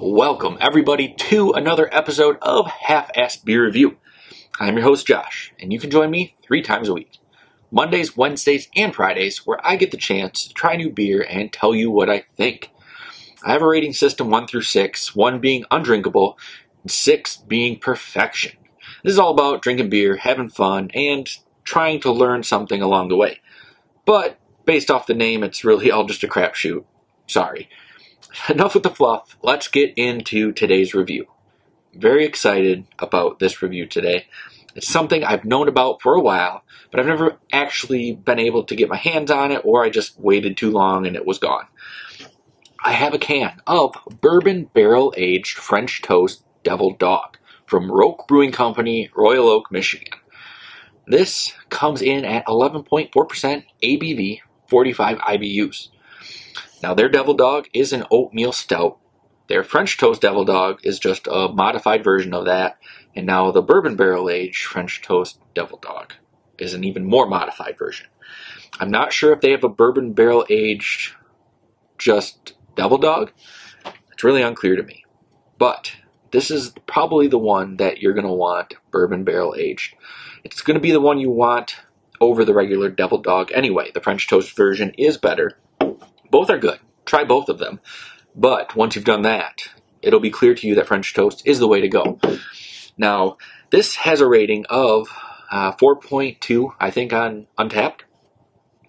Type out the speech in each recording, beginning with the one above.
Welcome, everybody, to another episode of Half-Assed Beer Review. I'm your host, Josh, and you can join me 3 times a week. Mondays, Wednesdays, and Fridays, where I get the chance to try new beer and tell you what I think. I have a rating system 1 through 6, 1 being undrinkable, and 6 being perfection. This is all about drinking beer, having fun, and trying to learn something along the way. But, based off the name, it's really all just a crapshoot. Sorry. Enough with the fluff, let's get into today's review. Very excited about this review today. It's something I've known about for a while, but I've never actually been able to get my hands on it, or I just waited too long and it was gone. I have a can of Bourbon Barrel Aged French Toast Devil Dog from ROAK Brewing Company, Royal Oak, Michigan. This comes in at 11.4% ABV, 45 IBUs. Now, their Devil Dog is an oatmeal stout. Their French Toast Devil Dog is just a modified version of that. And now the Bourbon Barrel Aged French Toast Devil Dog is an even more modified version. I'm not sure if they have a Bourbon Barrel Aged just Devil Dog. It's really unclear to me. But this is probably the one that you're going to want Bourbon Barrel Aged. It's going to be the one you want over the regular Devil Dog anyway. The French Toast version is better. Both are good. Try both of them. But once you've done that, it'll be clear to you that French Toast is the way to go. Now, this has a rating of 4.2, I think, on Untappd.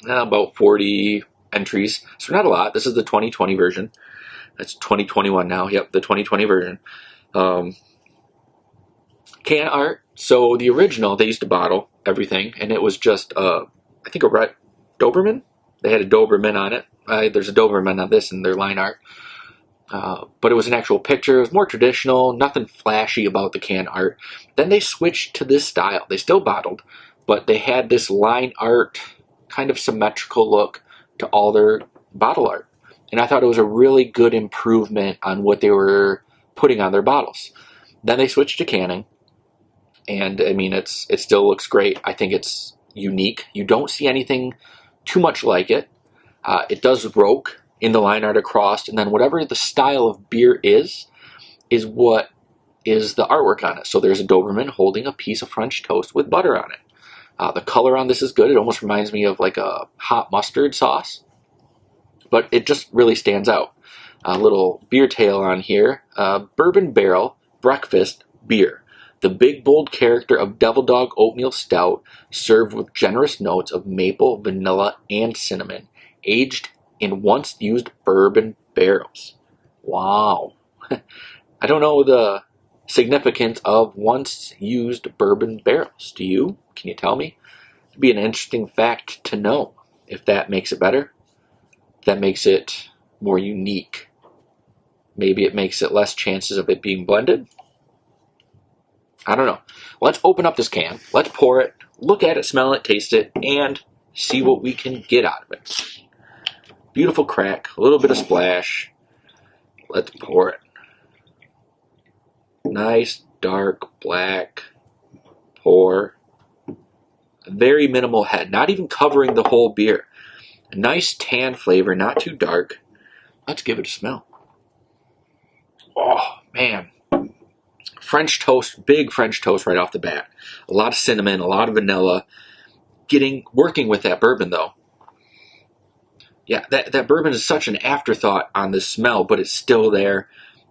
About 40 entries. So not a lot. This is the 2020 version. That's 2021 now. Yep, the 2020 version. Can art. So the original, they used to bottle everything, and it was just, I think, a Doberman. They had a Doberman on it. There's a Doberman on this in their line art. But it was an actual picture. It was more traditional, nothing flashy about the can art. Then they switched to this style. They still bottled, but they had this line art, kind of symmetrical look to all their bottle art. And I thought it was a really good improvement on what they were putting on their bottles. Then they switched to canning. And, I mean, it still looks great. I think it's unique. You don't see anything too much like it. It does ROAK in the line art across, and then whatever the style of beer is what is the artwork on it. So there's a Doberman holding a piece of French toast with butter on it. The color on this is good. It almost reminds me of like a hot mustard sauce, but it just really stands out. A little beer tail on here. Bourbon Barrel Breakfast Beer. The big, bold character of Devil Dog Oatmeal Stout, served with generous notes of maple, vanilla, and cinnamon, aged in once-used bourbon barrels. Wow. I don't know the significance of once-used bourbon barrels. Do you? Can you tell me? It'd be an interesting fact to know. If that makes it better, if that makes it more unique. Maybe it makes it less chances of it being blended. I don't know. Let's open up this can. Let's pour it, look at it, smell it, taste it, and see what we can get out of it. Beautiful crack, a little bit of splash. Let's pour it. Nice, dark, black pour. Very minimal head, not even covering the whole beer. A nice tan flavor, not too dark. Let's give it a smell. Oh, man. French toast, big French toast right off the bat. A lot of cinnamon, a lot of vanilla. Working with that bourbon though. Yeah, that bourbon is such an afterthought on the smell, but it's still there.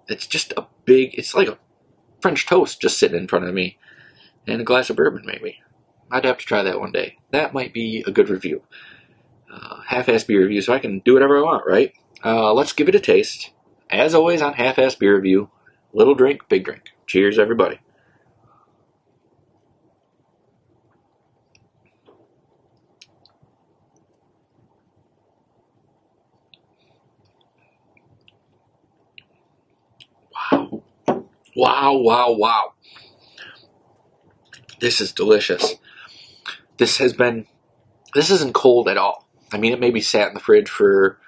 It's just it's like a French toast just sitting in front of me. And a glass of bourbon maybe. I'd have to try that one day. That might be a good review. Half-assed beer review, so I can do whatever I want, right? Let's give it a taste. As always on Half-assed beer review, little drink, big drink. Cheers, everybody. Wow. Wow, wow, wow. This is delicious. This isn't cold at all. I mean, it maybe sat in the fridge for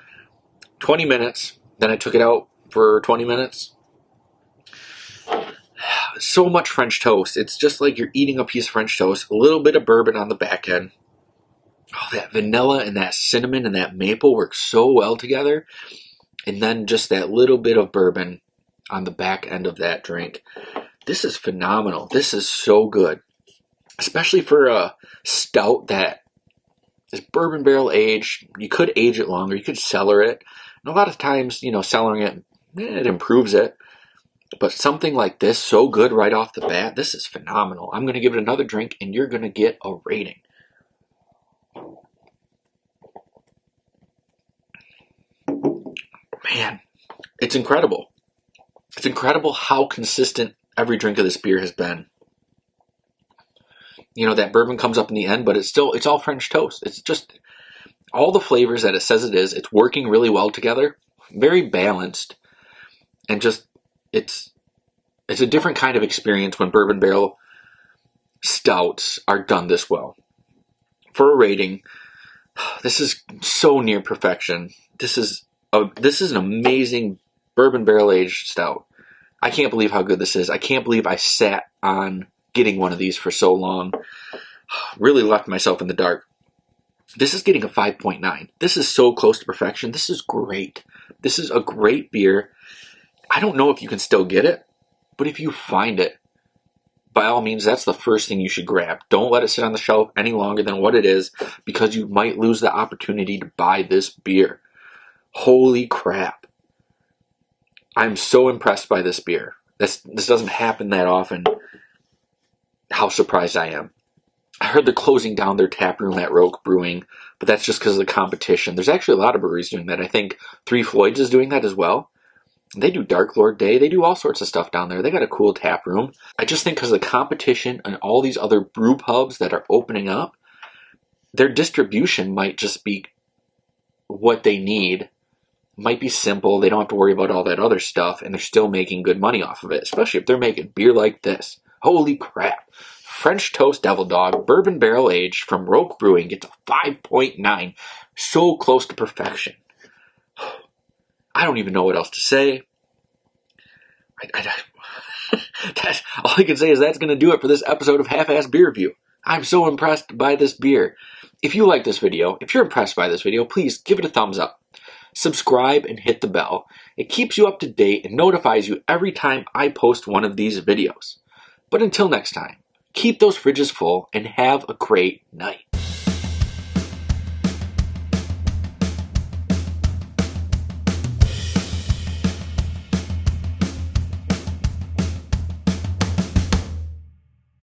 20 minutes. Then I took it out for 20 minutes. So much French toast. It's just like you're eating a piece of French toast. A little bit of bourbon on the back end. Oh, that vanilla and that cinnamon and that maple work so well together. And then just that little bit of bourbon. on the back end of that drink. This is phenomenal. This is so good, especially for a stout that is bourbon barrel aged. You could age it longer. You could cellar it. And a lot of times, cellaring it improves it. But something like this, so good right off the bat, this is phenomenal. I'm going to give it another drink, and you're going to get a rating. Man, it's incredible. It's incredible how consistent every drink of this beer has been. That bourbon comes up in the end, but it's all French toast. It's just all the flavors that it says it is. It's working really well together. Very balanced. And just, it's a different kind of experience when bourbon barrel stouts are done this well. For a rating, this is so near perfection. This is an amazing bourbon barrel aged stout. I can't believe how good this is. I can't believe I sat on getting one of these for so long. Really left myself in the dark. This is getting a 5.9. This is so close to perfection. This is great. This is a great beer. I don't know if you can still get it, but if you find it, by all means, that's the first thing you should grab. Don't let it sit on the shelf any longer than what it is, because you might lose the opportunity to buy this beer. Holy crap. I'm so impressed by this beer. This doesn't happen that often. How surprised I am. I heard they're closing down their tap room at ROAK Brewing, but that's just because of the competition. There's actually a lot of breweries doing that. I think Three Floyds is doing that as well. They do Dark Lord Day. They do all sorts of stuff down there. They got a cool tap room. I just think because of the competition and all these other brew pubs that are opening up, their distribution might just be what they need. Might be simple. They don't have to worry about all that other stuff, and they're still making good money off of it, especially if they're making beer like this. Holy crap. French Toast Devil Dog, bourbon barrel aged from ROAK Brewing, gets a 5.9. So close to perfection. I don't even know what else to say. That's all I can say is that's going to do it for this episode of Half-Ass Beer Review. I'm so impressed by this beer. If you like this video, if you're impressed by this video, please give it a thumbs up. Subscribe and hit the bell. It keeps you up to date and notifies you every time I post one of these videos. But until next time, keep those fridges full and have a great night.